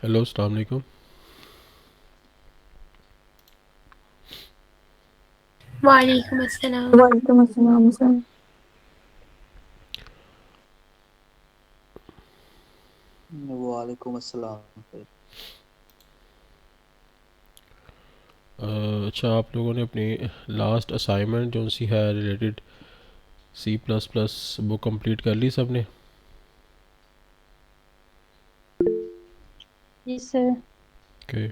Hello, अस्सलाम वालेकुम। वालेकुम अस्सलाम। वालेकुम अस्सलाम सर। वालेकुम अस्सलाम सर। अच्छा, आप लोगों ने अपनी लास्ट असाइनमेंट जो सी है रिलेटेड C++ बुक कंप्लीट कर ली सबने? जी sir. Okay.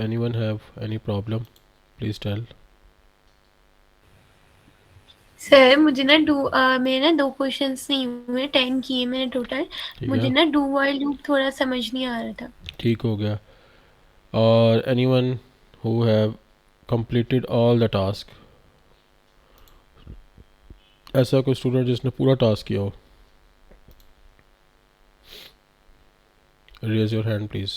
Anyone have any problem? Please tell. Sir मुझे ना मेरे ना 2 क्वेश्चंस नहीं हुए, 10 किए मैंने टोटल। ठीक मुझे है, ना डू व्हाइल लूप थोड़ा समझ नहीं आ रहा था। ठीक हो गया। और anyone who have completed all the task? ऐसा कोई स्टूडेंट जिसने पूरा टास्क किया हो? Raise your hand please.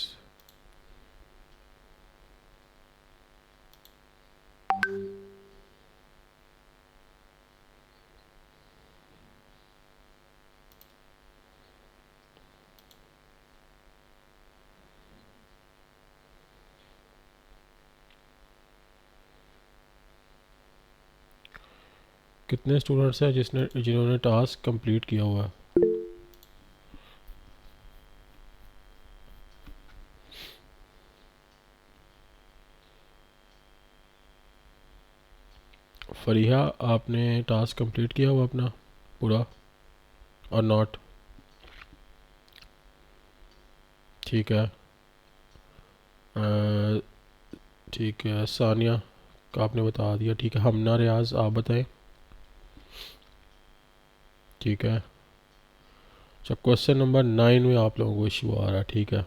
कितने स्टूडेंट्स हैं जिन्होंने टास्क कंप्लीट किया हुआ है? फरीहा, आपने टास्क कंप्लीट किया हुआ अपना पूरा और नॉट? ठीक है। अ, ठीक है, सानिया का आपने बता दिया। ठीक है, हमना रियाज आप बताएं। ठीक है। अच्छा, क्वेश्चन नंबर 9 में आप लोगों को इशू आ रहा है। ठीक है,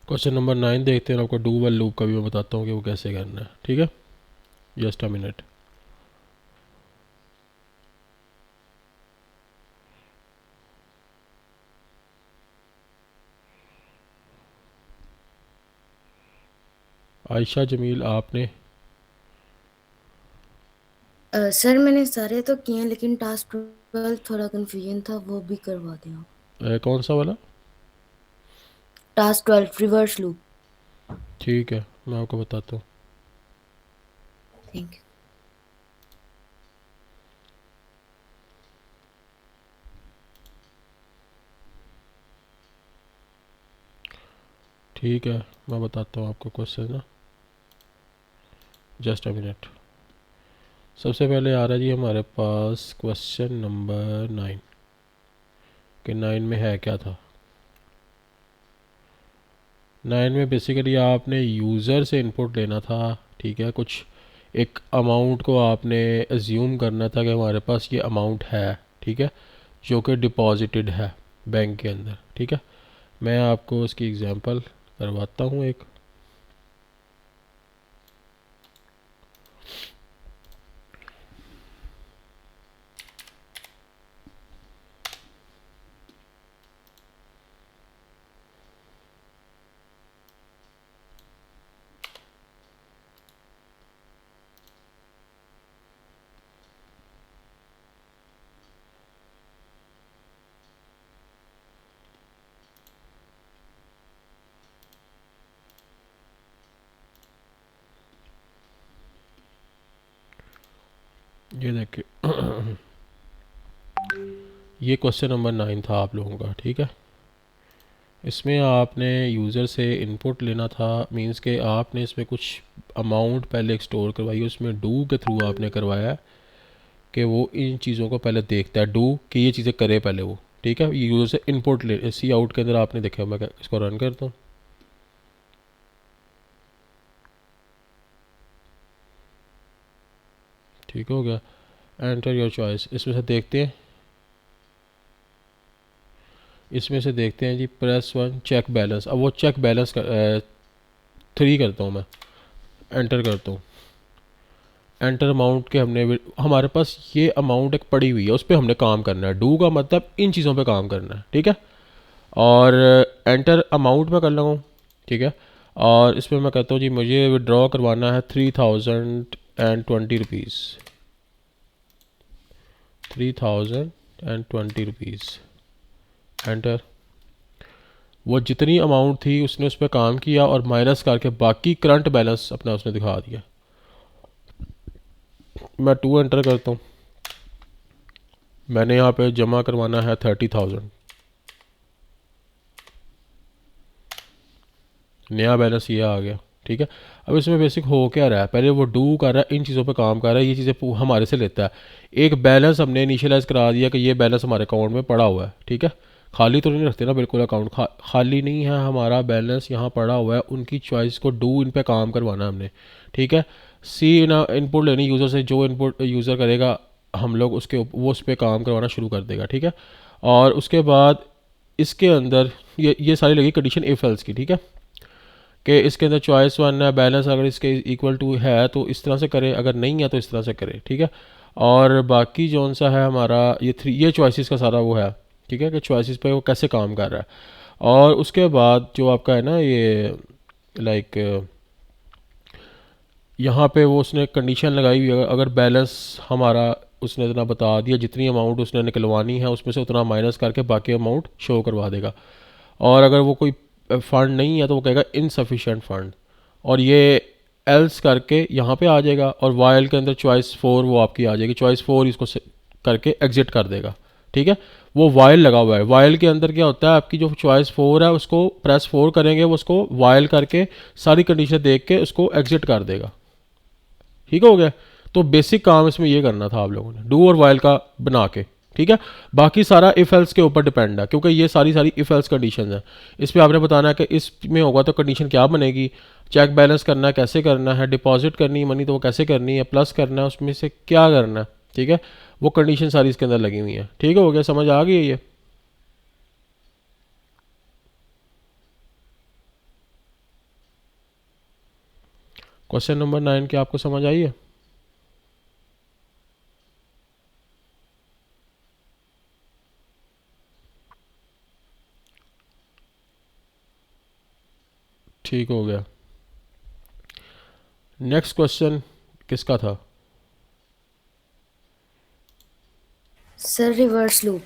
क्वेश्चन नंबर 9 देखते हैं। आपको डू वाइल लूप का भी मैं बताता हूँ कि वो कैसे करना है। ठीक है, just a minute. Ayesha Jameel आपने? सर मैंने सारे तो किए हैं लेकिन टास्क 12 थोड़ा कंफ्यूजन था, वो भी करवा दें आप। कौन सा वाला? Task 12 reverse loop. ठीक है, मैं आपको बताता हूँ। Thank you. ठीक है, मैं बताता हूँ आपको क्वेश्चन ना। Just a minute. सबसे पहले आ रहा है जी हमारे पास क्वेश्चन नंबर 9 कि 9 में है क्या था। 9 में बेसिकली आपने यूज़र से इनपुट लेना था। ठीक है, कुछ एक अमाउंट को आपने एज्यूम करना था कि हमारे पास ये अमाउंट है। ठीक है, जो कि डिपॉजिटेड है बैंक के अंदर। ठीक है, मैं आपको उसकी एग्जांपल करवाता हूँ एक। ये देखिए ये क्वेश्चन नंबर 9 था आप लोगों का। ठीक है, इसमें आपने यूज़र से इनपुट लेना था। मींस के आपने इसमें कुछ अमाउंट पहले एक स्टोर करवाई है, उसमें डू के थ्रू आपने करवाया है कि वो इन चीज़ों को पहले देखता है, डू कि ये चीज़ें करे पहले वो। ठीक है, ये यूज़र से इनपुट ले सी आउट के अंदर आपने देखा। मैं इसको रन करता हूँ। ठीक हो गया। Enter your choice. इसमें से देखते हैं, इसमें से देखते हैं जी प्रेस 1 चेक बैलेंस। अब वो चेक बैलेंस 3 करता हूँ मैं, एंटर करता हूँ। एंटर अमाउंट के हमारे पास ये अमाउंट एक पड़ी हुई है, उस पर हमने काम करना है। डू का मतलब इन चीज़ों पे काम करना है। ठीक है, और एंटर अमाउंट में कर लगा हूँ। ठीक है, और इसमें मैं कहता हूँ जी मुझे विड्रॉ करवाना है 3020 रुपीज़। 3020 rupees, enter. वो जितनी अमाउंट थी उसने उस पर काम किया और माइनस करके बाकी करंट बैलेंस अपना उसने दिखा दिया। मैं 2 एंटर करता हूँ। मैंने यहाँ पे जमा करवाना है 30,000, नया बैलेंस ये आ गया। ठीक है, अब इसमें बेसिक हो क्या रहा है, पहले वो डू कर रहा है, इन चीज़ों पे काम कर रहा है, ये चीज़ें हमारे से लेता है। एक बैलेंस हमने इनिशियलाइज करा दिया कि ये बैलेंस हमारे अकाउंट में पड़ा हुआ है। ठीक है, खाली तो नहीं रखते ना बिल्कुल अकाउंट, खाली नहीं है, हमारा बैलेंस यहाँ पड़ा हुआ है। उनकी चॉइस को डू इन पे काम करवाना है हमने। ठीक है, सी इनपुट लेनी यूज़र से, जो इनपुट यूज़र करेगा हम लोग उसके वो उस पर काम करवाना शुरू कर देगा। ठीक है, और उसके बाद इसके अंदर ये सारी लगी कंडीशन इफ एल्स की। ठीक है, कि इसके अंदर चॉइस वन है, बैलेंस अगर इसके इक्वल टू है तो इस तरह से करे, अगर नहीं है तो इस तरह से करे। ठीक है, और बाकी जौन सा है हमारा ये चॉइसेस का सारा वो है। ठीक है, कि चॉइसेस पे वो कैसे काम कर रहा है। और उसके बाद जो आपका है ना ये लाइक यहाँ पे वो उसने कंडीशन लगाई हुई है, अगर बैलेंस हमारा उसने इतना बता दिया, जितनी अमाउंट उसने निकलवानी है उसमें से उतना माइनस करके बाकी अमाउंट शो करवा देगा। और अगर वो कोई फ़ंड नहीं है तो वो कहेगा इनसफिशिएंट फ़ंड, और ये एल्स करके यहाँ पे आ जाएगा। और वाइल के अंदर चॉइस 4 वो आपकी आ जाएगी, चॉइस 4 इसको करके एग्जिट कर देगा। ठीक है, वो वाइल लगा हुआ है। वाइल के अंदर क्या होता है, आपकी जो चॉइस 4 है उसको प्रेस 4 करेंगे, वो उसको वाइल करके सारी कंडीशन देख के उसको एग्जिट कर देगा। ठीक हो गया, तो बेसिक काम इसमें ये करना था आप लोगों ने, डू और वाइल का बना के। ठीक है, बाकी सारा इफ एल्स के ऊपर डिपेंड है, क्योंकि ये सारी इफ एल्स कंडीशन है। इस पर आपने बताना है कि इसमें होगा तो कंडीशन क्या बनेगी, चेक बैलेंस करना है कैसे करना है, डिपॉजिट करनी है मनी तो वो कैसे करनी है, प्लस करना है उसमें से क्या करना है। ठीक है, वो कंडीशन सारी इसके अंदर लगी हुई है। ठीक हो गया, समझ आ गई ये। क्वेश्चन नंबर 9 क्या आपको समझ आई है? ठीक हो गया। नेक्स्ट क्वेश्चन किसका था? Sir reverse loop.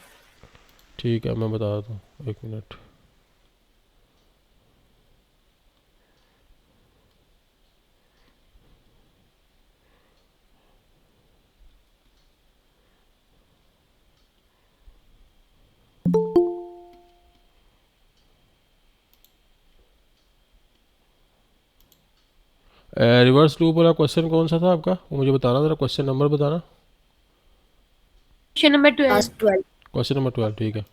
ठीक है, मैं बता देता हूँ, 1 मिनट। रिवर्स लूप वाला क्वेश्चन कौन सा था आपका, वो मुझे बताना ज़रा, क्वेश्चन नंबर बताना। Question number 12। Class 12। Question number 12, ठीक है।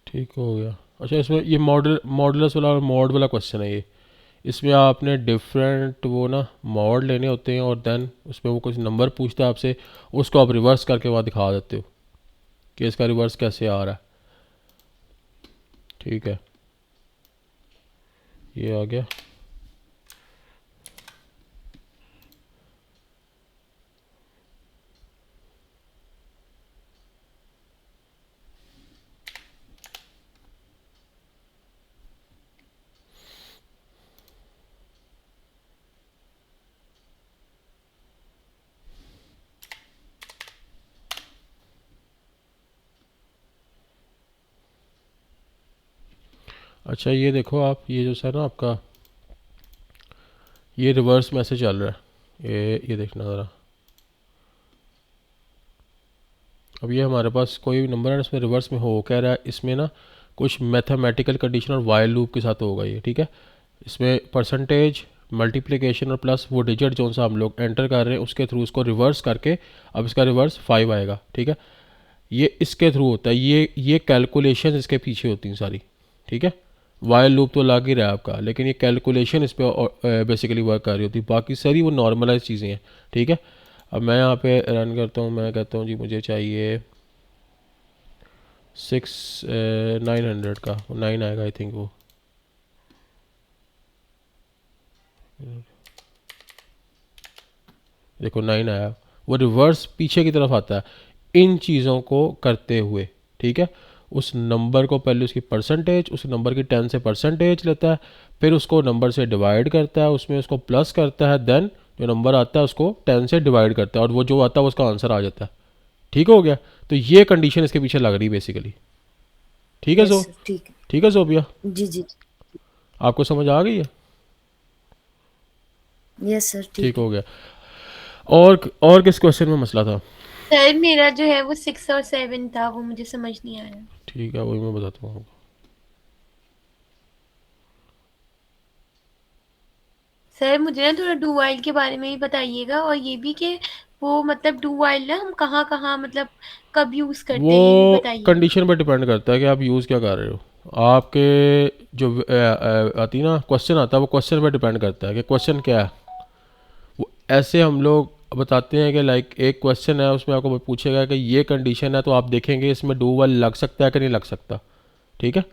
ठीक हो गया। अच्छा, इसमें ये मॉडुलस वाला और मॉड वाला क्वेश्चन है ये। इसमें आपने डिफरेंट वो ना मॉड लेने होते हैं, और देन उसमें वो कुछ नंबर पूछता है आपसे, उसको आप रिवर्स करके वहाँ दिखा देते हो कि इसका रिवर्स कैसे आ रहा है। ठीक है, ये आ गया। अच्छा, ये देखो आप, ये जो है ना आपका, ये रिवर्स में ऐसे चल रहा है, ये देखना ज़रा। अब ये हमारे पास कोई भी नंबर है, इसमें रिवर्स में हो कह रहा है, इसमें ना कुछ मैथमेटिकल कंडीशन और वाइल लूप के साथ होगा ये। ठीक है, इसमें परसेंटेज, मल्टीप्लिकेशन और प्लस वो डिजिट जो सा हम लोग एंटर कर रहे हैं उसके थ्रू उसको रिवर्स करके, अब इसका रिवर्स 5 आएगा। ठीक है, ये इसके थ्रू होता है, ये कैलकुलेशन इसके पीछे होती हैं सारी। ठीक है, वाइल लूप तो लग ही रहा है आपका, लेकिन ये कैलकुलेशन इस पर बेसिकली वर्क कर रही होती है, बाकी सारी वो नॉर्मलाइज चीज़ें हैं। ठीक है, अब मैं यहाँ पे रन करता हूँ, मैं कहता हूँ जी मुझे चाहिए 900 का, 9 आएगा आई थिंक वो। देखो 9 आया, वो रिवर्स पीछे की तरफ आता है इन चीज़ों को करते हुए। ठीक है, उस नंबर को पहले उसकी परसेंटेज, उस नंबर की 10 से परसेंटेज लेता है, फिर उसको नंबर से डिवाइड करता है, उसमें उसको प्लस करता है, देन जो नंबर आता है उसको 10 से डिवाइड करता है और वो जो आता है उसका आंसर आ जाता है। ठीक हो गया? तो ये कंडीशन इसके पीछे लग रही है बेसिकली। ठीक है यस जो, सर, ठीक है। ठीक है जोबिया, जी जी। आपको समझ आ गई है? यस सर, ठीक ठीक है। हो गया। और किस क्वेश्चन में मसला था? सर मेरा जो है वो 6 और 7 था, वो मुझे समझ नहीं आया। ठीक है, वही मैं बताता हूँ आपको। सर मुझे ना थोड़ा डू वाइल के बारे में ही बताइएगा, और ये भी कि वो मतलब डू वाइल ना हम कहाँ कहाँ मतलब कब यूज़ करते वो हैं, ये भी बताइएगा। कंडीशन पर डिपेंड करता है कि आप यूज़ क्या कर रहे हो। आपके जो आती ना क्वेश्चन आता है, वो क्वेश्चन पर डिपेंड करता है कि क्वेश्चन क्या है। वो ऐसे हम लोग बताते हैं कि लाइक एक क्वेश्चन है, उसमें आपको पूछेगा कि ये कंडीशन है, तो आप देखेंगे इसमें डू वाइल लग सकता है कि नहीं लग सकता। ठीक है?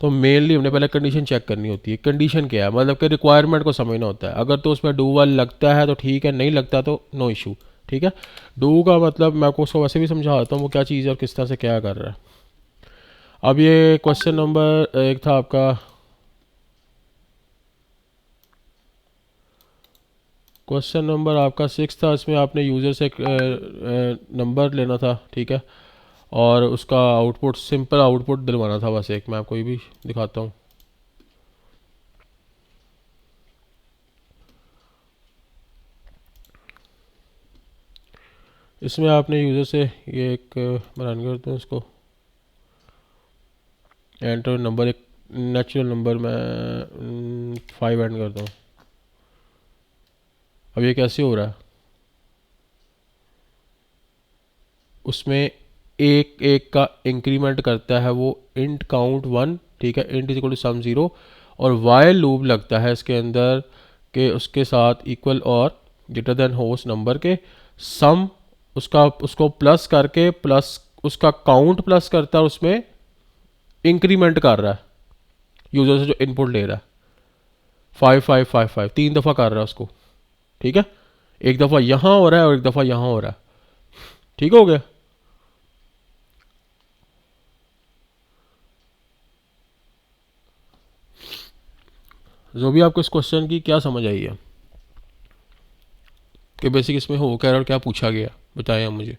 तो मेनली हमने पहले कंडीशन चेक करनी होती है। कंडीशन क्या है, मतलब कि रिक्वायरमेंट को समझना होता है। अगर तो उसमें डू वाल लगता है तो ठीक है, नहीं लगता तो नो इशू। ठीक है? डू का मतलब मैं आपको उसको वैसे भी समझा देता हूँ वो क्या चीज़ है और किस तरह से क्या कर रहा है। अब ये क्वेश्चन नंबर एक था आपका, क्वेश्चन नंबर आपका 6 था। इसमें आपने यूज़र से नंबर लेना था। ठीक है? और उसका आउटपुट, सिंपल आउटपुट दिलवाना था बस एक। मैं आपको ये भी दिखाता हूँ। इसमें आपने यूज़र से ये एक मैं रन करता हूँ इसको, एंटर नंबर, एक नेचुरल नंबर में 5 एंड करता हूँ। अब ये कैसे हो रहा है, उसमें एक एक का इंक्रीमेंट करता है वो इंट काउंट 1। ठीक है? Int is equal to some 0, और वाइल लूप लगता है इसके अंदर के उसके साथ इक्वल और ग्रेटर देन हो उस नंबर के सम, उसका उसको प्लस करके प्लस उसका काउंट प्लस करता है, उसमें इंक्रीमेंट कर रहा है यूज़र से जो इनपुट ले रहा है। 5 5 5 5 3 दफ़ा कर रहा है उसको। ठीक है? एक दफ़ा यहाँ हो रहा है और एक दफ़ा यहाँ हो रहा है। ठीक हो गया? जो भी आपको इस क्वेश्चन की क्या समझ आई है कि बेसिक इसमें हो क्या रहा और क्या पूछा गया, बताएं आप मुझे।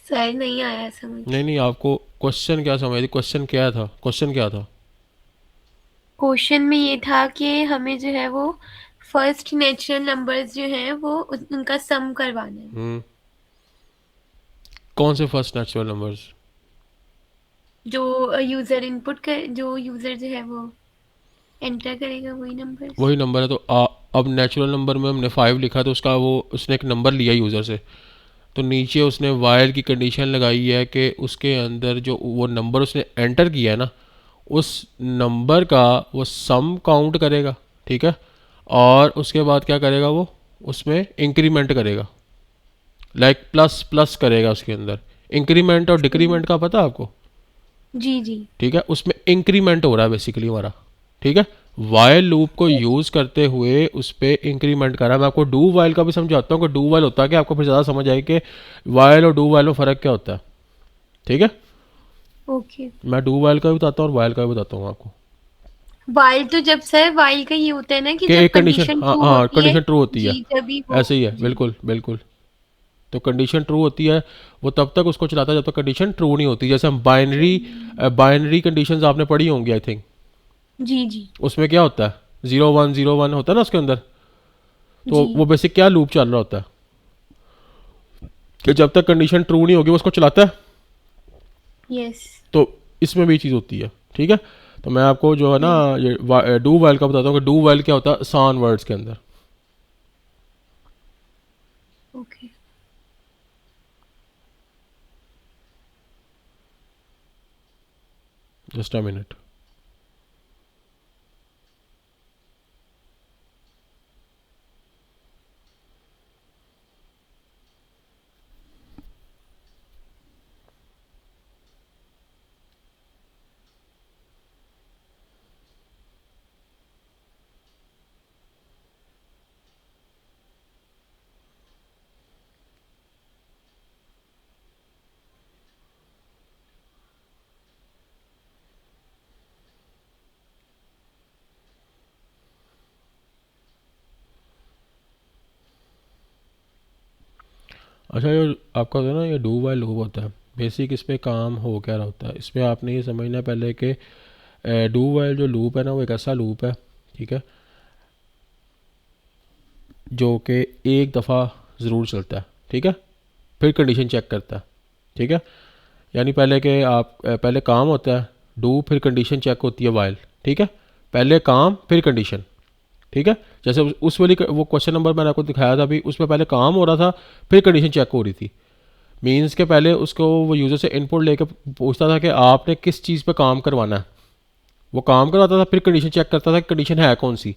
सर नहीं आया समझ। नहीं नहीं, आपको क्वेश्चन क्या समझ आई? क्वेश्चन क्या था, क्वेश्चन क्या था? क्वेश्चन में ये था कि हमें जो है वो फर्स्ट नेचुरल नंबर्स जो हैं वो उनका सम करवाना है। कौन से फर्स्ट नेचुरल नंबर्स? जो यूज़र इनपुट कर, जो यूज़र जो है वो एंटर करेगा वही नंबर्स। वही नंबर है तो अब नेचुरल नंबर में हमने 5 लिखा तो उसका वो उसने एक नंबर लिया यूज़र से, तो नीचे उसने वाइल की कंडीशन लगाई है कि उसके अंदर जो वो नंबर उसने एंटर किया है ना, उस नंबर का वो सम काउंट करेगा। ठीक है? और उसके बाद क्या करेगा, वो उसमें इंक्रीमेंट करेगा, लाइक प्लस प्लस करेगा उसके अंदर। इंक्रीमेंट और डिक्रीमेंट का पता है आपको? जी जी। ठीक है? उसमें इंक्रीमेंट हो रहा है बेसिकली हमारा। ठीक है? वाइल लूप को यूज़ करते हुए उस पर इंक्रीमेंट करा। मैं आपको डू वाइल का भी समझाता हूँ कि डू वाइल होता है कि आपको फिर ज़्यादा समझ आए कि वाइल और डू वाइल में फ़र्क क्या होता है। ठीक है? ओके। मैं डू वाइल का भी बताता हूँ और वाइल का भी बताता हूँ आपको। वाइल तो जब सर वाइल का ये होता है ना कि कि जब एक कंडीशन, कंडीशन हाँ ट्रू हाँ, होती है। कंडीशन ट्रू होती है, जी तभी वो। ऐसे ही है, जी। बिल्कुल बिल्कुल। तो कंडीशन ट्रू होती है, वो तब तक उसको चलाता है जब तक कंडीशन ट्रू नहीं होती। जैसे हम बाइनरी बाइनरी कंडीशंस आपने पढ़ी होंगी आई थिंक। जी जी। उसमें क्या होता है, 0 1 0 1 होता है ना उसके अंदर। तो जी। वो बेसिक क्या लूप चल रहा होता है कि जब तक कंडीशन ट्रू नहीं होगी वो उसको चलाता है। यस। तो इसमें भी चीज़ होती है। ठीक है? तो मैं आपको जो है ना हम्म। ये डू वाइल का बताता हूँ कि डू वाइल क्या होता है आसान वर्ड्स के अंदर। ओके। Just a minute. अच्छा, ये आपका होता है ना, ये डू वाइल लूप होता है। बेसिक इस पे काम हो क्या रहा होता है, इसमें आपने ये समझना है पहले कि डू वाइल जो लूप है ना, वो एक ऐसा लूप है, ठीक है, जो कि एक दफ़ा ज़रूर चलता है, ठीक है, फिर कंडीशन चेक करता है, ठीक है। यानी पहले के आप पहले काम होता है डू, फिर कंडीशन चेक होती है वाइल, ठीक है। पहले काम फिर कंडीशन, ठीक है। जैसे उस वाली वो क्वेश्चन नंबर मैंने आपको दिखाया था अभी, उसमें पहले काम हो रहा था, फिर कंडीशन चेक हो रही थी। मीन्स के पहले उसको वो यूज़र से इनपुट लेकर पूछता था कि आपने किस चीज़ पे काम करवाना है, वो काम करवाता था, फिर कंडीशन चेक करता था कि कंडीशन है कौन सी।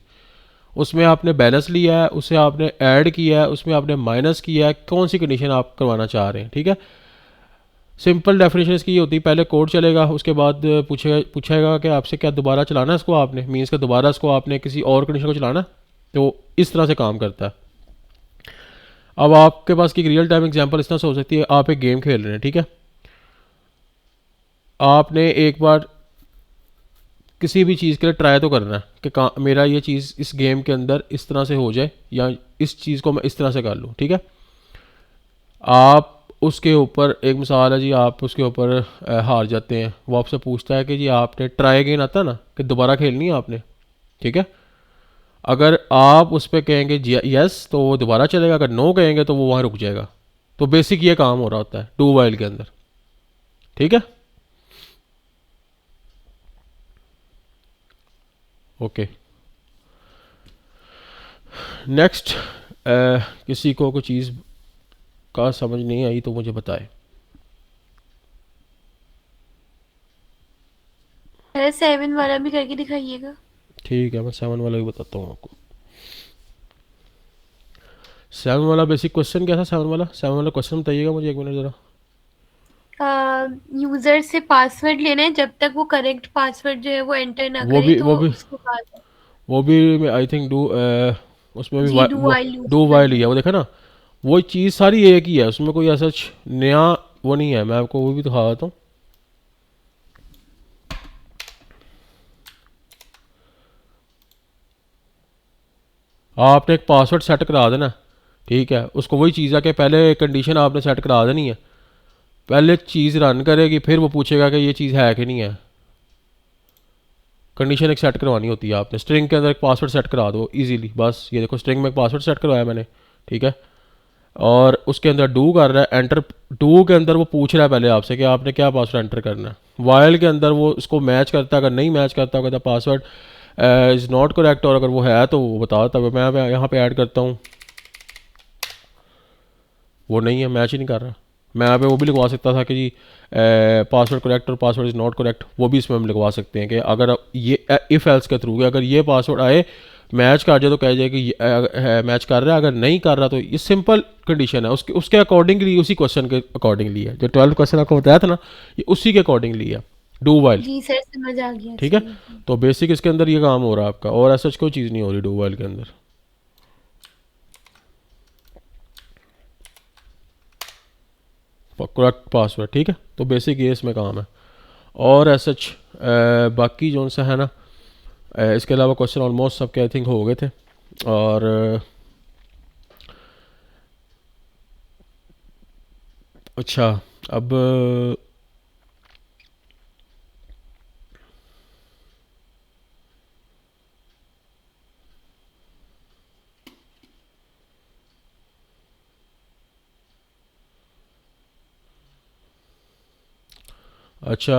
उसमें आपने बैलेंस लिया है, उसे आपने ऐड किया है, उसमें आपने माइनस किया है, कौन सी कंडीशन आप करवाना चाह रहे हैं, ठीक है। सिंपल डेफिनेशन इसकी ये होती है, पहले कोड चलेगा, उसके बाद पूछेगा कि आपसे क्या दोबारा चलाना है इसको, आपने मीन्स का दोबारा इसको आपने किसी और कंडीशन को चलाना है। तो इस तरह से काम करता है। अब आपके पास की एक रियल टाइम एग्जांपल इस तरह से हो सकती है, आप एक गेम खेल रहे हैं, ठीक है। आपने एक बार किसी भी चीज़ के लिए ट्राई तो करना है कि मेरा ये चीज़ इस गेम के अंदर इस तरह से हो जाए, या इस चीज़ को मैं इस तरह से कर लूँ, ठीक है। आप उसके ऊपर एक मिसाल है जी, आप उसके ऊपर हार जाते हैं, वो आपसे पूछता है कि जी आपने ट्राई अगेन आता है ना, कि दोबारा खेलनी है आपने, ठीक है। अगर आप उस पर कहेंगे जी यस तो वो दोबारा चलेगा, अगर नो कहेंगे तो वो वहाँ रुक जाएगा। तो बेसिक ये काम हो रहा होता है डू वाइल के अंदर, ठीक है। ओके, नेक्स्ट, किसी को कोई चीज़ का समझ नहीं आई तो मुझे बताए। पहले 7 वाला भी करके दिखाइएगा। ठीक है, मैं 7 वाला भी बताता हूँ आपको। 7 वाला बेसिक क्वेश्चन क्या था, 7 वाला क्वेश्चन बताइएगा मुझे, एक मिनट ज़रा। यूजर से पासवर्ड लेना है, जब तक वो करेक्ट पासवर्ड जो है वो एंटर ना वो करे भी तो वो भी उसके बाद वो भी आई थिंक डू, उसमें भी जी do I use do while करना ही है। है, वो देखा ना। वो चीज़ सारी एक ही है, उसमें कोई ऐसा नया वो नहीं है। मैं आपको वो भी दिखा देता हूँ। आपने एक पासवर्ड सेट करा देना, ठीक है। उसको वही चीज़ है कि पहले कंडीशन आपने सेट करा देनी है, पहले चीज़ रन करेगी, फिर वो पूछेगा कि ये चीज़ है कि नहीं है। कंडीशन एक सेट करवानी होती है आपने, स्ट्रिंग के अंदर एक पासवर्ड सेट करा दो इजीली, बस ये देखो स्ट्रिंग में एक पासवर्ड सेट करवाया मैंने, ठीक है। और उसके अंदर डू कर रहा है एंटर, डू के अंदर वो पूछ रहा है पहले आपसे कि आपने क्या पासवर्ड एंटर करना है। वाइल के अंदर वो उसको मैच करता है, अगर नहीं मैच करता कहता पासवर्ड इज़ नॉट करेक्ट, और अगर वो है तो वो बता देता है। मैं यहाँ पे ऐड करता हूँ, वो नहीं है, मैच ही नहीं कर रहा। मैं यहाँ पे वो भी लिखवा सकता था कि जी पासवर्ड करेक्ट और पासवर्ड इज़ नॉट करेक्ट, वो भी इसमें हम लिखवा सकते हैं कि अगर ये इफ़ एल्स के थ्रू अगर ये पासवर्ड आए मैच कर जाए तो कह जाए कि मैच कर रहा है, अगर नहीं कर रहा तो ये सिंपल कंडीशन है, उसके उसके अकॉर्डिंगली, उसी क्वेश्चन के अकॉर्डिंगली है। जो 12 क्वेश्चन आपको बताया था ना, ये उसी के अकॉर्डिंगली है, डू वाइल, जी सर समझ आ गया, ठीक है। ठीक है। तो बेसिक इसके अंदर ये काम हो रहा है आपका, और ऐसा कोई चीज़ नहीं हो रही डू वाइल के अंदर। करेक्ट पासवर्ड, ठीक है। तो बेसिक ये इसमें काम है। और ऐसा बाकी जो सा है ना, इसके अलावा क्वेश्चन ऑलमोस्ट सबके आई थिंक हो गए थे। और अच्छा, अब अच्छा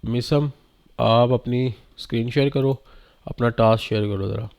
मिसम, आप अपनी स्क्रीन शेयर करो, अपना टास्क शेयर करो ज़रा।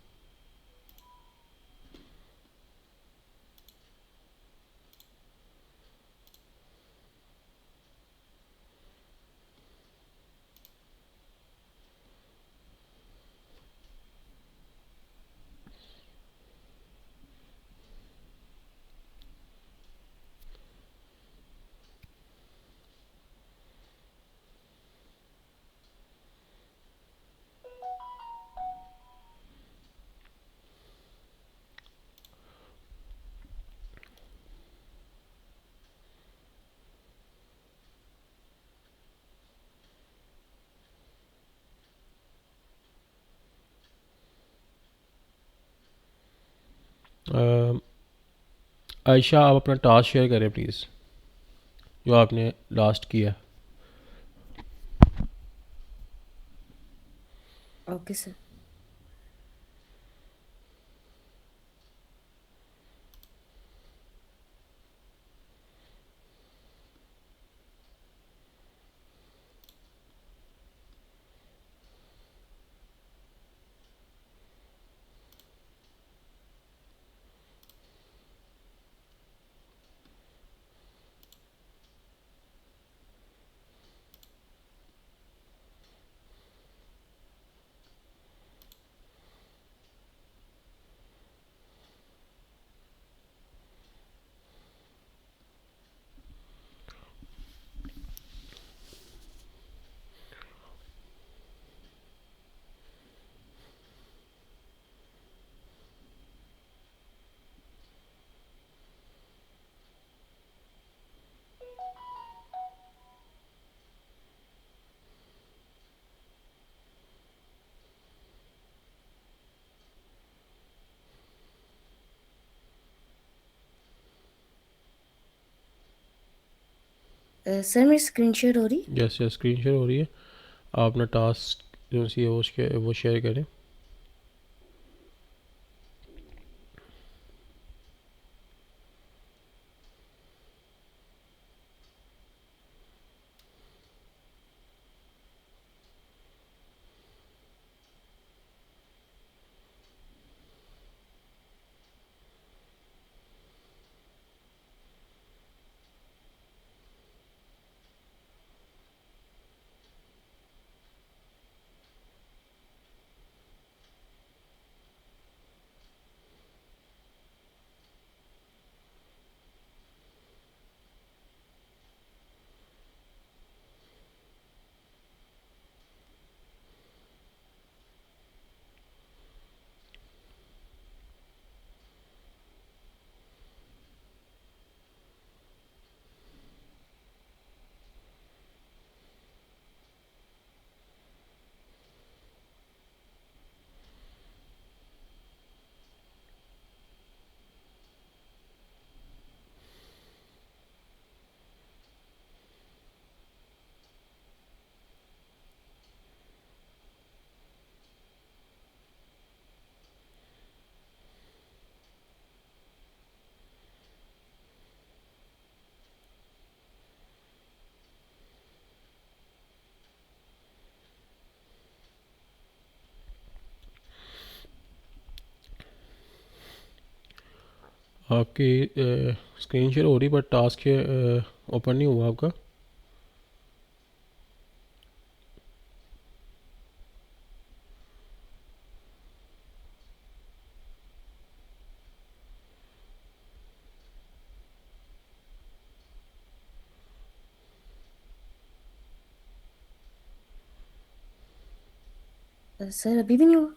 आयशा आप अपना टास्क शेयर करें प्लीज़, जो आपने लास्ट किया। Okay sir. सर मेरी स्क्रीन शेयर हो रही? जैसे स्क्रीन शेयर हो रही है, आप अपना टास्क जो सी है वो शेयर करें। आपकी स्क्रीन शेयर हो रही बट टास्क ओपन नहीं हुआ आपका। सर अभी भी नहीं हुआ?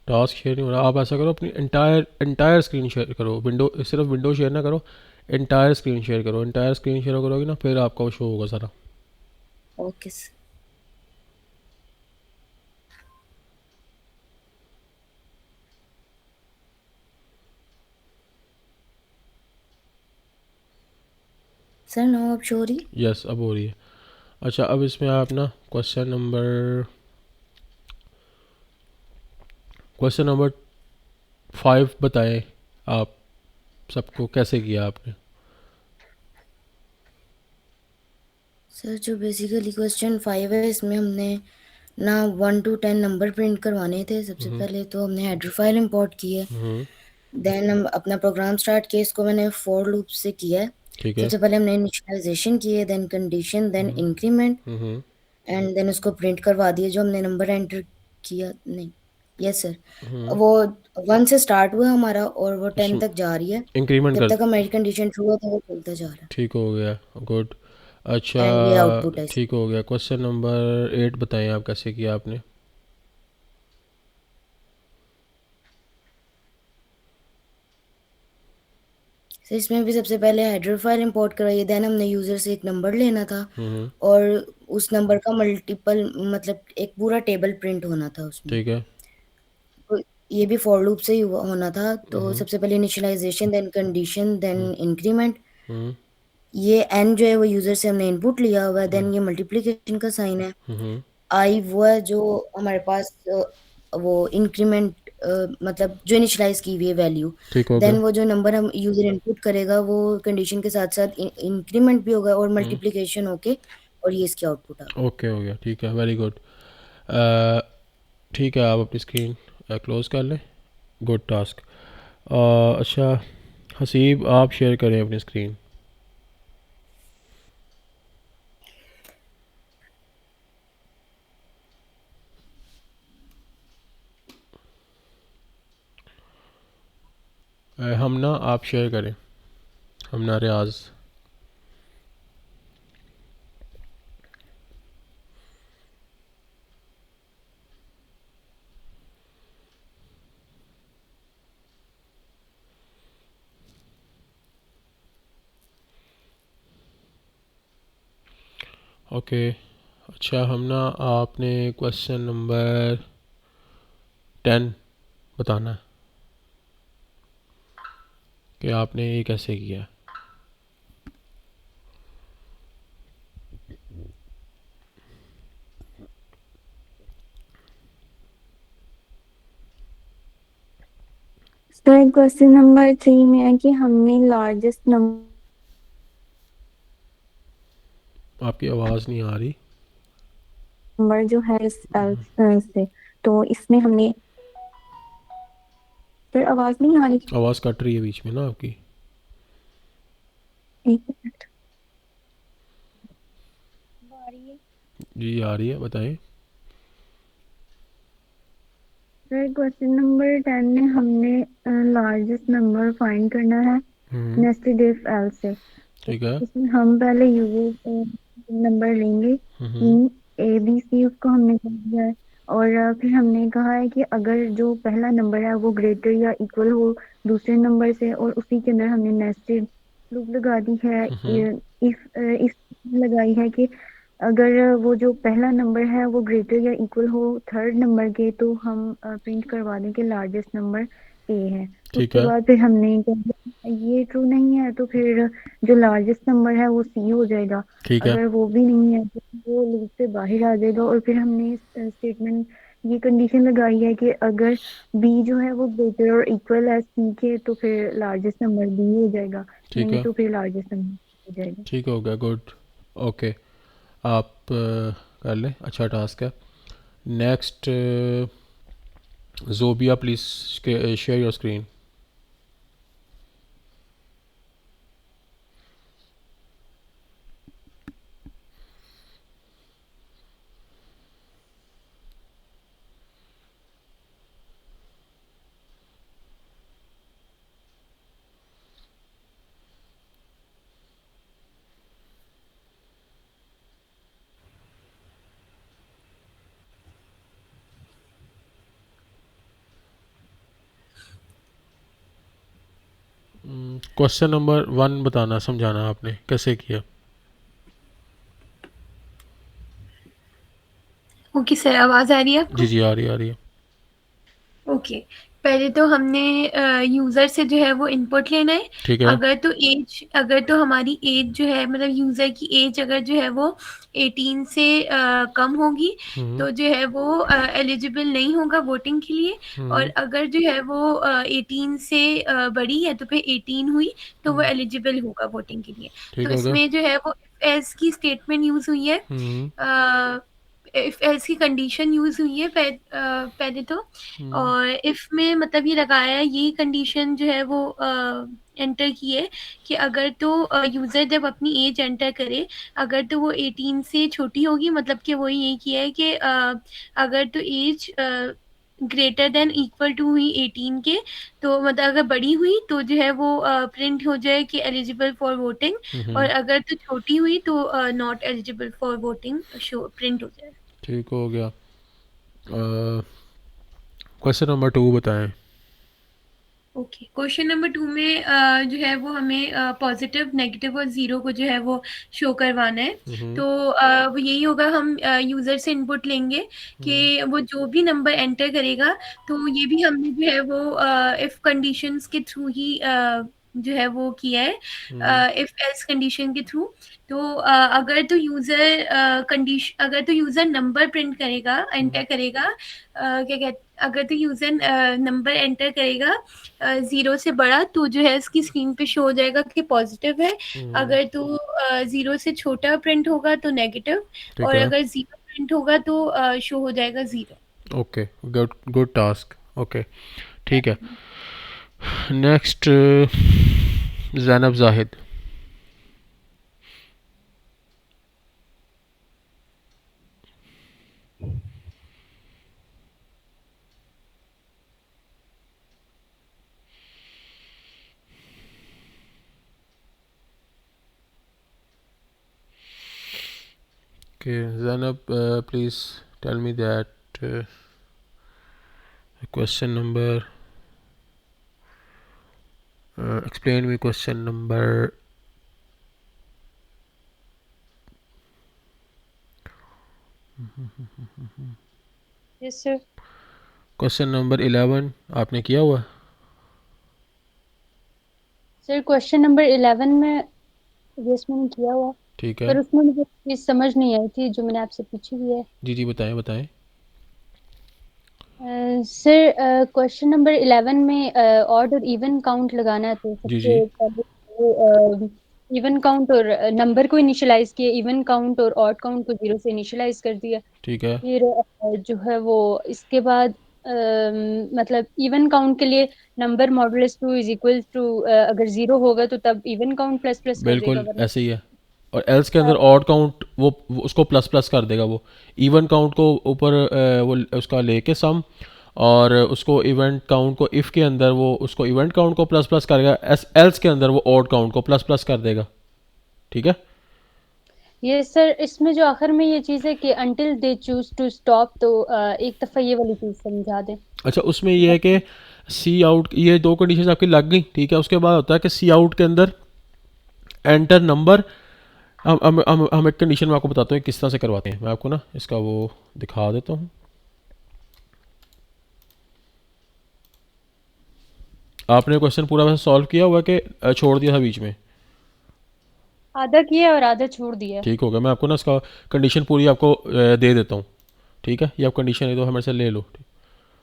टास्क शेयर नहीं हो रहा। आप ऐसा करो, अपनी एंटायर स्क्रीन शेयर करो, विंडो सिर्फ विंडो शेयर ना करो, एंटायर स्क्रीन शेयर करो। एंटायर स्क्रीन शेयर करोगे ना, फिर आपका वो शो होगा सारा। Okay sir. सर नाउ अब शो हो रही? यस अब हो रही है। अच्छा, अब इसमें आप ना क्वेश्चन नंबर 5 बताएं आप सबको, कैसे किया आपने। सर जो बेसिकली क्वेश्चन 5 है इसमें हमने ना 1 to 10 नंबर प्रिंट करवाने थे। सबसे पहले तो हमने हेडर फाइल इंपोर्ट की है, हम्म। देन हम अपना प्रोग्राम स्टार्ट किया। इसको मैंने फॉर लूप से किया है। ठीक है। सबसे पहले हमने इनिशियलाइजेशन की है, then condition, then increment, hmm. And then उसको प्रिंट करवा दिया जो हमने नंबर एंटर किया। नहीं, यस सर, हम्म। वो 1 से स्टार्ट हुआ हमारा और वो 10 उसमें तक जा रही है। इंक्रीमेंट जब कर। तक हमारी कंडीशन ट्रू है तो वो चलता जा रहा है, ठीक हो गया, गुड। अच्छा, एंड ये आउटपुट है। ठीक हो गया। क्वेश्चन नंबर 8 बताएं आप, कैसे किया आपने। सर इसमें भी सबसे पहले हेडर फाइल इंपोर्ट कराइए, देन हमने यूजर से एक नंबर लेना था हम्म। और उस नंबर का मल्टीपल, मतलब एक पूरा टेबल प्रिंट होना था उसमें। ठीक है। तो ये भी फॉर लूप से ही होना था। तो सबसे पहले initialization, then condition, then increment. Hmm ये एन जो है वो यूजर से हमने इनपुट लिया हुआ है, देन ये मल्टीप्लिकेशन का साइन है। हम्म आई वो है जो हमारे पास वो इंक्रीमेंट, मतलब जो इनिशियलाइज की हुई है वैल्यू। ठीक हो देन गया। वो जो नंबर हम यूजर इनपुट करेगा वो कंडीशन के साथ साथ इंक्रीमेंट भी होगा और मल्टीप्लिकेशन होके, और ये इसकी आउटपुट आ गई। ओके हो गया, ठीक है, वेरी गुड। ठीक है, आप अपनी स्क्रीन क्लोज कर लें। Good task. अच्छा हसीब, आप शेयर करें अपनी स्क्रीन। हम ना, आप शेयर करें, हम ना रियाज। ओके। अच्छा हम ना, आपने क्वेश्चन नंबर 10 बताना है कि आपने ये कैसे किया। सर क्वेश्चन नंबर 3 में है कि हमने लार्जेस्ट आपकी आवाज़ नहीं आ रही। नंबर जो है इस से, तो इसमें हमने, सर आवाज नहीं आ रही। आवाज़ कट रही है बीच में ना आपकी। एक मिनट। आ रही है। जी आ रही है, बताएं। सर क्वेश्चन नंबर 10 में हमने लार्जेस्ट नंबर फाइंड करना है हम्म नेस्टेड इफ एल्स से। तो ठीक है। इसमें हम पहले यूजर नंबर लेंगे, हम्म ए बी सी उसको हमने कर दिया है। और फिर हमने कहा है कि अगर जो पहला नंबर है वो ग्रेटर या इक्वल हो दूसरे नंबर से, और उसी के अंदर हमने नेस्टेड लूप लगा दी है। हम्म इफ लगाई है कि अगर वो जो पहला नंबर है वो ग्रेटर या इक्वल हो थर्ड नंबर के, तो हम प्रिंट करवा दें कि लार्जेस्ट नंबर ए है। ठीक उसके है। बाद फिर हमने कह दिया ये ट्रू नहीं है, तो फिर जो लार्जेस्ट नंबर है वो सी हो जाएगा। ठीक है। अगर वो भी नहीं है तो वो लूप से बाहर आ जाएगा। और फिर हमने स्टेटमेंट, ये कंडीशन लगाई है कि अगर बी जो है वो ग्रेटर और इक्वल है सी के, तो फिर लार्जेस्ट नंबर बी हो जाएगा, ठीक नहीं है। तो फिर लार्जेस्ट नंबर हो जाएगा। ठीक हो गया, गुड। ओके। आप कर लें, अच्छा टास्क है। Next, Jobia please share your screen. Question number 1 बताना, समझाना आपने कैसे किया। ओके सर, आवाज आ रही है जी आपको? जी आ रही है, आ रही है। ओके। पहले तो हमने यूजर से जो है वो इनपुट लेना है। ठीक है। अगर तो हमारी एज जो है, मतलब यूजर की एज अगर जो है वो 18 से कम होगी, हम्म तो जो है वो एलिजिबल नहीं होगा वोटिंग के लिए। और हम्म अगर जो है वो 18 से बड़ी है, तो फिर 18 हुई तो वो हम्म, एलिजिबल होगा वोटिंग के लिए। ठीक तो हो गया। इसमें जो है वो एल्स की स्टेटमेंट यूज हुई है, हम्म इफ एल्स की कंडीशन यूज हुई है पहले तो। हम्म और इफ में मतलब ये लगाया है, ये कंडीशन जो है वो एंटर की है कि अगर तो यूजर जब अपनी एज एंटर करे, अगर तो वो 18 से छोटी होगी, मतलब कि वो ये किया है कि अगर तो age greater than equal to हुई 18 के, तो मतलब अगर बड़ी हुई तो जो है वो प्रिंट हो जाए कि एलिजिबल फॉर वोटिंग। और हम्म, अगर तो छोटी हुई तो not eligible for voting show print हो जाए। ठीक हो गया। क्वेश्चन नंबर 2 बताएं। ओके, क्वेश्चन नंबर 2 में जो है वो हमें पॉजिटिव, नेगेटिव और जीरो को जो है वो शो करवाना है। तो वो यही होगा, हम यूजर से इनपुट लेंगे कि वो जो भी नंबर एंटर करेगा, तो ये भी हमने जो है वो इफ कंडीशंस के थ्रू ही जो है वो किया है, इफ एल्स कंडीशन के थ्रू। तो अगर तो यूजर नंबर प्रिंट करेगा, एंटर करेगा, क्या कहते, अगर तो यूजर नंबर एंटर करेगा 0 से बड़ा, तो जो है उसकी स्क्रीन पे शो हो जाएगा कि पॉजिटिव है। अगर तो 0 से छोटा प्रिंट होगा तो नेगेटिव, ठीक और है, अगर 0 प्रिंट होगा तो शो हो जाएगा 0। Okay, good good task, okay, ठीक है। Next Zainab Zahid. Okay, Zainab, please tell me that question number. Explain me question number. Yes sir. Question number 11 आपने किया हुआ? सर क्वेश्चन नंबर 11 में यस मैंने किया हुआ, ठीक है, पर उसमें मुझे चीज समझ नहीं आई थी जो मैंने आपसे पूछी हुई है। जी जी, बताएं बताएं। सर क्वेश्चन नंबर 11 में ऑड और इवन काउंट लगाना है, तो जी जी, सबसे पहले इवन काउंट और नंबर को इनिशियलाइज किया, इवन काउंट और ऑड काउंट को 0 से इनिशियलाइज कर दिया। ठीक है, फिर जो है वो इसके बाद मतलब इवन काउंट के लिए number modulus 2 is equal to, अगर 0 होगा तो तब इवन काउंट प्लस प्लस कर देगा, बिल्कुल वरना ऐसे ही है। और एल्स के अंदर ऑड काउंट वो उसको प्लस प्लस कर देगा, वो इवन काउंट को ऊपर वो उसका लेके सम, और उसको इवेंट काउंट को इफ़ के अंदर वो उसको इवेंट काउंट को प्लस प्लस करेगा, एल्स के अंदर वो ऑड काउंट को प्लस प्लस कर देगा। ठीक है, ये सर इसमें जो आखिर में ये चीज़ है कि until they choose to stop, तो एक दफ़ा ये वाली चीज़ समझा दें। अच्छा, उसमें ये है कि सी आउट, ये दो कंडीशन आपकी लग गई, ठीक है। उसके बाद होता है कि सी आउट के अंदर एंटर नंबर। हम एक कंडीशन में आपको बताता हूँ किस तरह से करवाते हैं। मैं आपको ना इसका वो दिखा देता हूँ। आपने क्वेश्चन पूरा वैसे सॉल्व किया हुआ है कि छोड़ दिया था बीच में? आधा किया और आधा छोड़ दिया। ठीक हो गया, मैं आपको ना इसका कंडीशन पूरी आपको दे देता हूँ। ठीक है, ये आप कंडीशन है तो हमारे से ले लो। ठीक,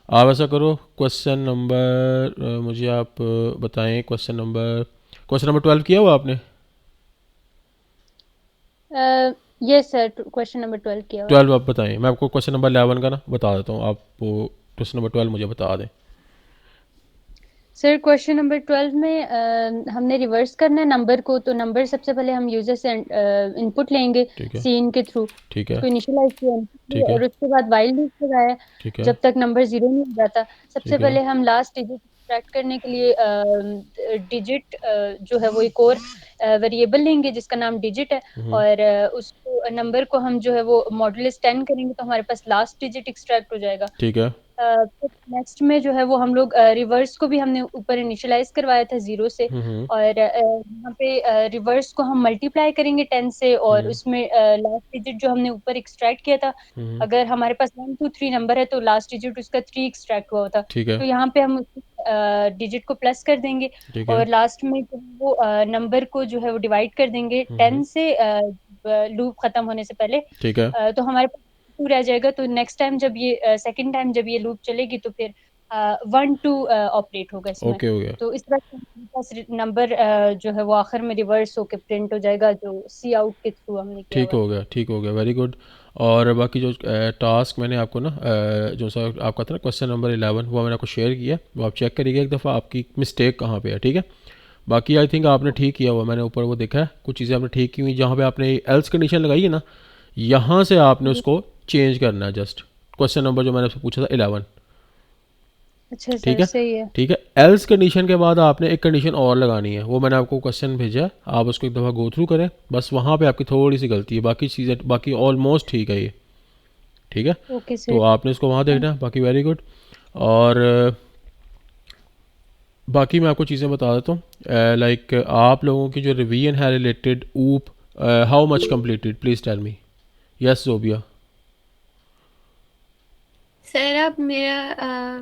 आप ऐसा करो, क्वेश्चन नंबर मुझे आप बताएं, क्वेश्चन नंबर 12 किया हुआ आपने? यस सर, क्वेश्चन नंबर 12 किया हुआ। 12 आप बताएं, मैं आपको क्वेश्चन नंबर 11 का ना बता देता हूँ, आप वो क्वेश्चन नंबर 12 मुझे बता दें। सर क्वेश्चन नंबर 12 में हमने रिवर्स करना है नंबर को, तो नंबर सबसे पहले हम यूजर से इनपुट लेंगे ठीक है, सीन के थ्रू, ठीक है, उसको इनिशियलाइज किया, ठीक है, और उसके बाद वाइल लूप लगाया ठीक है, जब तक नंबर 0 नहीं हो जाता। सबसे ठीक है, पहले हम लास्ट डिजिट एक्सट्रैक्ट करने के लिए डिजिट जो है वो एक और वेरिएबल लेंगे जिसका नाम डिजिट है, और उसको नंबर को हम जो है वो मॉडुलस 10 करेंगे तो हमारे पास लास्ट डिजिट एक्सट्रैक्ट हो जाएगा। ठीक है, नेक्स्ट में जो है वो हम लोग रिवर्स को भी हमने ऊपर इनिशियलाइज करवाया था 0 से, और यहाँ पे रिवर्स को हम मल्टीप्लाई करेंगे 10 से, और उसमें लास्ट डिजिट जो हमने ऊपर एक्सट्रैक्ट किया था, अगर हमारे पास 1 2 3 नंबर है तो लास्ट डिजिट उसका 3 एक्सट्रैक्ट हुआ होता, ठीक है, तो यहाँ पे हम डिजिट को प्लस कर देंगे, ठीक है, और लास्ट में जो है वो नंबर को जो है वो डिवाइड कर देंगे 10 से लूप खत्म होने से पहले। ठीक है, तो हमारे पास 2 रह जाएगा, तो नेक्स्ट टाइम जब ये सेकंड टाइम जब ये लूप चलेगी तो फिर 1 2 ऑपरेट होगा इसमें। ओके हो गया, तो इस तरह से हमारे पास नंबर जो है वो आखिर में रिवर्स होकर प्रिंट हो जाएगा, जो सी आउट के थ्रू हमने किया ठीक हुआ है। हो गया, ठीक हो गया, वेरी गुड। और बाकी जो टास्क मैंने आपको ना जो सा आपका था ना क्वेश्चन नंबर 11, वो मैंने आपको शेयर किया, वो आप चेक करिएगा एक दफ़ा आपकी मिस्टेक कहाँ पे है। ठीक है, बाकी आई थिंक आपने ठीक किया हुआ, मैंने ऊपर वो देखा है, कुछ चीज़ें आपने ठीक की हुई। जहाँ पे आपने एल्स कंडीशन लगाई है ना, यहाँ से आपने उसको चेंज करना है। जस्ट क्वेश्चन नंबर जो मैंने आपसे पूछा था 11, अच्छा ठीक सर, है, सही है। ठीक है। एल्स कंडीशन के बाद आपने एक कंडीशन और लगानी है, वो मैंने आपको क्वेश्चन भेजा है, आप उसको एक दफ़ा गो थ्रू करें, बस वहाँ पे आपकी थोड़ी सी गलती है, बाकी चीज़ें बाकी ऑलमोस्ट ठीक है ये। ठीक है, ओके तो सर। आपने इसको वहाँ देखना है, बाकी वेरी गुड। और बाकी मैं आपको चीज़ें बता देता हूँ, लाइक आप लोगों की जो रिवीजन है रिलेटेड ऊप, how much completed, please tell me. Yes Jobia. Sir आप मेरा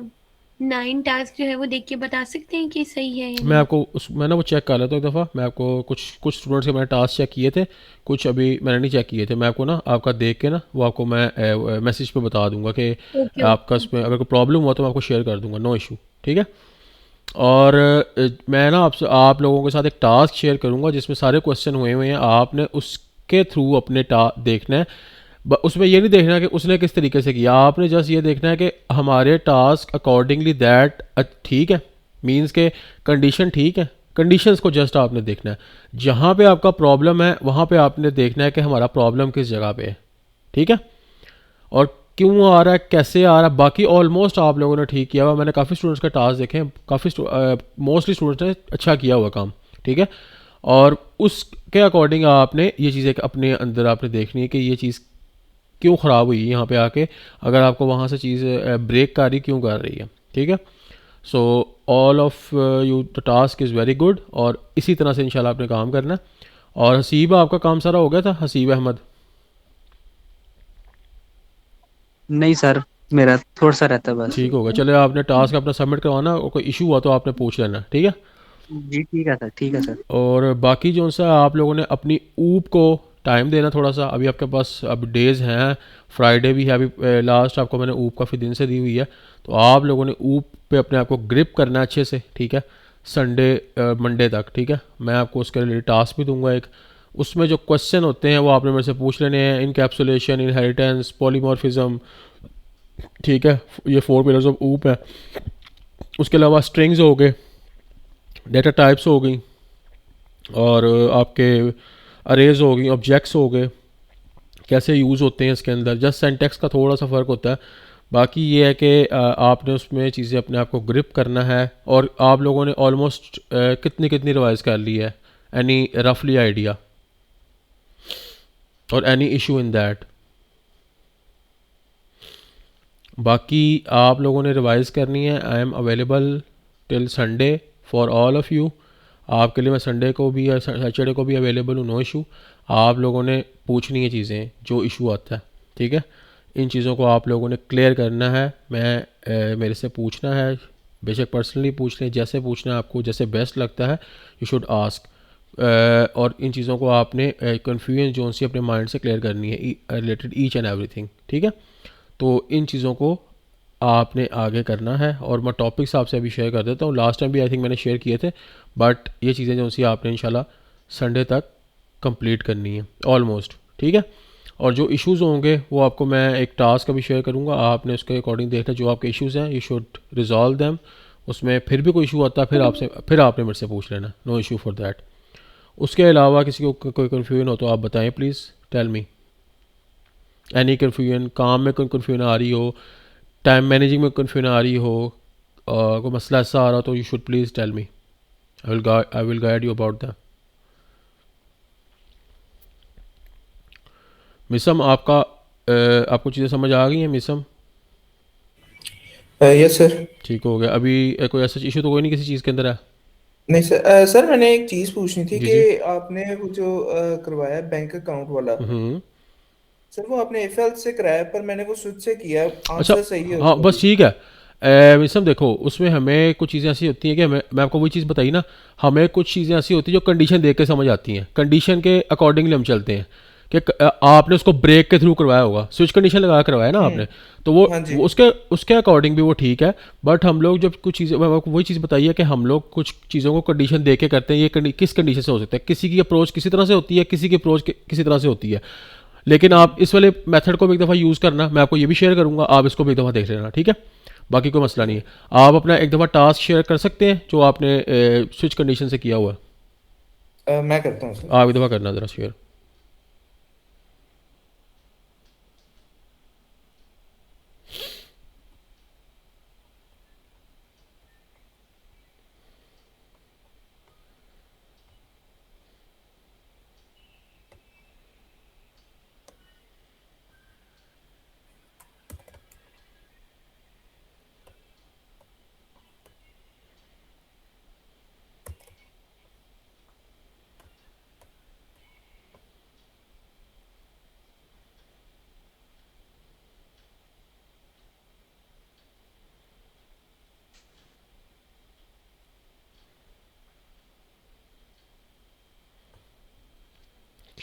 9 टास्क जो है वो देख के बता सकते हैं कि सही है या मैं नहीं? आपको मैं ना वो चेक कर लेता हूँ एक दफ़ा। मैं आपको कुछ कुछ स्टूडेंट्स के मैंने टास्क चेक किए थे, कुछ अभी मैंने नहीं चेक किए थे। मैं आपको ना आपका देख के ना वो आपको मैं मैसेज पे बता दूंगा कि ओके आपका ओके। उसमें अगर कोई प्रॉब्लम हुआ तो मैं आपको शेयर कर दूंगा, नो इशू। ठीक है। और मैं ना आपसे आप लोगों के साथ एक टास्क शेयर करूंगा जिसमें सारे क्वेश्चन हुए हुए हैं, आपने उसके थ्रू अपने देखना है। उसमें ये नहीं देखना कि उसने किस तरीके से किया, आपने जस्ट ये देखना है कि हमारे टास्क अकॉर्डिंगली दैट ठीक है, मीन्स के कंडीशन ठीक है। कंडीशंस को जस्ट आपने देखना है। जहाँ पे आपका प्रॉब्लम है वहाँ पे आपने देखना है कि हमारा प्रॉब्लम किस जगह पे है। ठीक है। और क्यों आ रहा है, कैसे आ रहा है, बाकी ऑलमोस्ट आप लोगों ने ठीक किया हुआ। मैंने काफ़ी स्टूडेंट्स का टास्क देखे हैं, काफ़ी मोस्टली स्टूडेंट्स ने अच्छा किया हुआ काम। ठीक है। और उसके अकॉर्डिंग आपने ये चीज़ें अपने अंदर आपने देखनी है कि ये चीज़ क्यों ख़राब हुई यहाँ पे आके, अगर आपको वहाँ से चीज़ ब्रेक कर रही क्यों कर रही है। ठीक है। So all of you the task is very good, और इसी तरह से इंशाल्लाह आपने काम करना है। और हसीब आपका काम सारा हो गया था, हसीब अहमद? नहीं सर, मेरा थोड़ा सा रहता है बस। ठीक हो गया, चलो आपने टास्क अपना सबमिट करवाना, और कोई इशू हुआ तो आपने पूछ लेना। ठीक है। जी ठीक है सर, ठीक है सर। और बाकी जो सा आप लोगों ने अपनी ऊप को टाइम देना थोड़ा सा, अभी आपके पास अब डेज़ हैं, फ्राइडे भी है अभी, लास्ट आपको मैंने ऊप काफ़ी दिन से दी हुई है। तो आप लोगों ने ऊप पे अपने आप को ग्रिप करना है अच्छे से। ठीक है। संडे मंडे तक। ठीक है। मैं आपको उसके रिलेटेड टास्क भी दूंगा एक, उसमें जो क्वेश्चन होते हैं वो आपने मेरे से पूछ लेने हैं। Encapsulation, inheritance, polymorphism. ठीक है। ये 4 पिलर्स ऑफ ऊप है। उसके अलावा स्ट्रिंग्स हो गए, डेटा टाइप्स हो गई, और आपके अरेज हो गई, ऑब्जेक्ट्स हो गए, कैसे यूज़ होते हैं इसके अंदर। जस्ट सेंटेक्स का थोड़ा सा फ़र्क होता है। बाकी ये है कि आपने उसमें चीज़ें अपने आप को ग्रिप करना है। और आप लोगों ने ऑलमोस्ट कितनी कितनी रिवाइज कर ली है, एनी रफली आइडिया, और एनी इशू इन दैट? बाकी आप लोगों ने रिवाइज करनी है। I am available till Sunday for all of you. आपके लिए मैं संडे को भी या सैटरडे को भी अवेलेबल हूँ, नो इशू। आप लोगों ने पूछनी है चीज़ें जो इशू आता है। ठीक है। इन चीज़ों को आप लोगों ने क्लियर करना है। मेरे से पूछना है, बेशक पर्सनली पूछ लें, जैसे पूछना है आपको, जैसे बेस्ट लगता है, यू शुड आस्क। और इन चीज़ों को आपने कन्फ्यूजन जो सी अपने माइंड से क्लियर करनी है रिलेटेड ईच एंड एवरीथिंग। ठीक है। तो इन चीज़ों को आपने आगे करना है। और मैं टॉपिक्स आपसे अभी शेयर कर देता हूँ, लास्ट टाइम भी आई थिंक मैंने शेयर किए थे, बट ये चीज़ें जो सी आपने इंशाल्लाह संडे तक कंप्लीट करनी है ऑलमोस्ट। ठीक है। और जो इश्यूज़ होंगे वो आपको मैं एक टास्क अभी शेयर करूँगा, आपने उसके अकॉर्डिंग देखना जो आपके इश्यूज़ हैं, यू शुड रिजॉल्व दैम। उसमें फिर भी कोई इशू आता है फिर आपने मेरे से पूछ लेना, नो इशू फॉर दैट। उसके अलावा किसी को कोई कन्फ्यूजन हो तो आप बताएं, please tell me. Any confusion, काम में कोई कन्फ्यूजन आ रही हो, टाइम मैनेजिंग में कन्फ्यूजन आ रही हो, कोई मसला ऐसा आ रहा हो, तो you should please tell me, I will guide you about that. मिसम आपको चीज़ें समझ आ गई हैं मिसम? Yes sir. ठीक हो गया। अभी कोई ऐसा इशू तो कोई नहीं किसी चीज़ के अंदर है? नहीं सर, सर मैंने एक चीज़ पूछनी थी जी कि जी। आपने वो जो करवाया बैंक अकाउंट वाला, हम्म। सर वो आपने एफएल से कराया पर मैंने वो स्विच से किया, अच्छा। आंसर सही है हाँ उसका बस भी। ठीक है। मिसम देखो, उसमें हमें कुछ चीज़ें ऐसी होती हैं कि मैं आपको वही चीज़ बताई ना, हमें कुछ चीज़ें ऐसी होती हैं जो कंडीशन देख के समझ आती हैं, कंडीशन के अकॉर्डिंगली हम चलते हैं। कि आपने उसको ब्रेक के थ्रू करवाया होगा, स्विच कंडीशन लगा के करवाया ना आपने, तो हाँ जी। वो उसके उसके अकॉर्डिंग भी वो ठीक है। बट हम लोग जब कुछ चीज़ें, मैं आपको वही चीज़ बताई है कि हम लोग कुछ चीज़ों को कंडीशन देख के करते हैं। ये किस कंडीशन से हो सकता है, किसी की अप्रोच किसी तरह से होती है, किसी की अप्रोच किसी तरह से होती है। लेकिन आप इस वाले मेथड को भी एक दफ़ा यूज़ करना, मैं आपको ये भी शेयर करूँगा, आप इसको भी एक दफ़ा देख लेना। ठीक है। बाकी कोई मसला नहीं है। आप अपना एक दफ़ा टास्क शेयर कर सकते हैं जो आपने स्विच कंडीशन से किया हुआ है, मैं करता हूँ सर। आप एक दफ़ा करना ज़रा शेयर।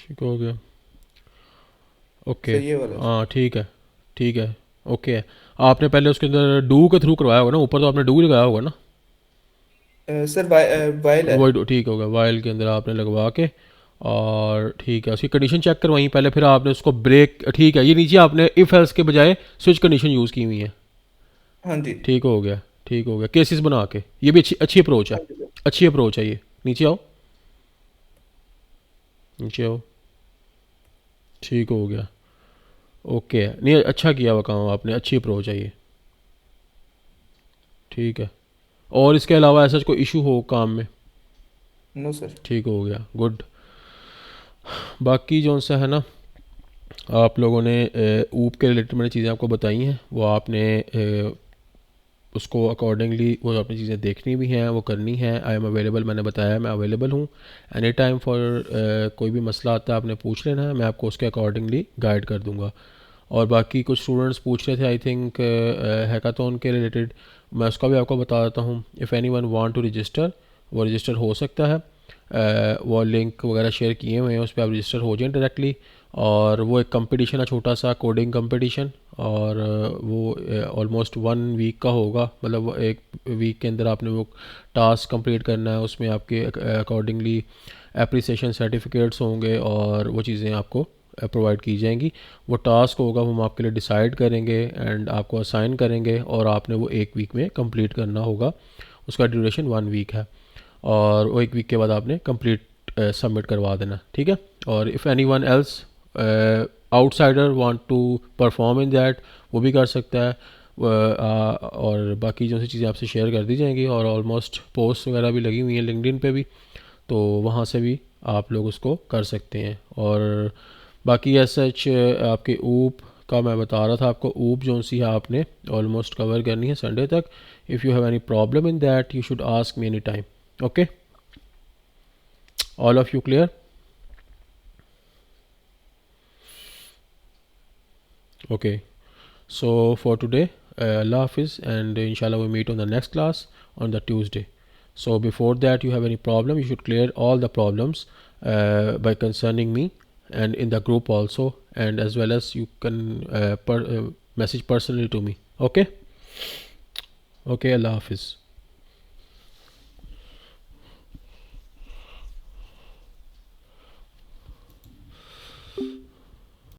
ठीक हो गया। ओके, सही है वाला सर। हाँ ठीक है, ठीक है, ओके है। आपने पहले उसके अंदर डू के थ्रू करवाया होगा ना, ऊपर तो आपने डू लगाया होगा ना। सर वाइल है। वही ठीक होगा, वाइल के अंदर आपने लगवा के, और ठीक है उसकी कंडीशन चेक करवाई पहले, फिर आपने उसको ब्रेक, ठीक है, ये नीचे आपने इफ एल्स के बजाय स्विच कंडीशन यूज़ की हुई है। हाँ जी। ठीक हो गया, ठीक हो गया, केसेस बना के, ये भी अच्छी अच्छी अप्रोच है, हाँ जी सर। अच्छी अप्रोच है ये। नीचे आओ, नीचे आओ, ठीक हो गया, ओके है, नहीं अच्छा किया हुआ काम आपने, अच्छी अप्रोच है ये, ठीक है। और इसके अलावा ऐसा कोई इशू हो काम में? No sir. ठीक हो गया, गुड। बाकी जो सा है ना, आप लोगों ने ऊप के रिलेटेड मैंने चीज़ें आपको बताई हैं, वो आपने उसको अकॉर्डिंगली वो अपनी चीज़ें देखनी भी हैं, वो करनी है। आई एम अवेलेबल, मैंने बताया मैं अवेलेबल हूँ एनी टाइम फॉर, कोई भी मसला आता है आपने पूछ लेना है, मैं आपको उसके अकॉर्डिंगली गाइड कर दूँगा। और बाकी कुछ स्टूडेंट्स पूछ रहे थे आई थिंक हैकाथॉन के रिलेटेड, मैं उसका भी आपको बता देता हूँ। If any one want to register, वो रजिस्टर हो सकता है। वो लिंक वगैरह शेयर किए हुए हैं, उस पर आप रजिस्टर हो जाएं डायरेक्टली। और वो एक कंपटीशन है, छोटा सा कोडिंग कंपटीशन, और वो ऑलमोस्ट 1 वीक का होगा, मतलब एक वीक के अंदर आपने वो टास्क कंप्लीट करना है, उसमें आपके अकॉर्डिंगली एप्रिसिएशन सर्टिफिकेट्स होंगे और वो चीज़ें आपको प्रोवाइड की जाएंगी। वो टास्क होगा वो हम आपके लिए डिसाइड करेंगे एंड आपको असाइन करेंगे, और आपने वो 1 वीक में कंप्लीट करना होगा। उसका ड्यूरेशन 1 वीक है, और वो 1 वीक के बाद आपने कंप्लीट सबमिट करवा देना, ठीक है। और if any one else outsider want to perform in that, वो भी कर सकता है। और बाकी जो सी चीज़ें आपसे शेयर कर दी जाएंगी, और ऑलमोस्ट पोस्ट वगैरह भी लगी हुई हैं लिंक्डइन पे भी, तो वहाँ से भी आप लोग उसको कर सकते हैं। और बाकी एज सच आपके ऊप का मैं बता रहा था आपको, ऊप जो सी है आपने ऑलमोस्ट कवर करनी है संडे तक। If you have any problem in that you should ask me any time, okay. All of you clear? Okay, so for today, Allah Hafiz, and inshallah we meet on the next class on the Tuesday. So before that you have any problem, you should clear all the problems by concerning me and in the group also, and as well as you can message personally to me, okay. Okay, Allah Hafiz.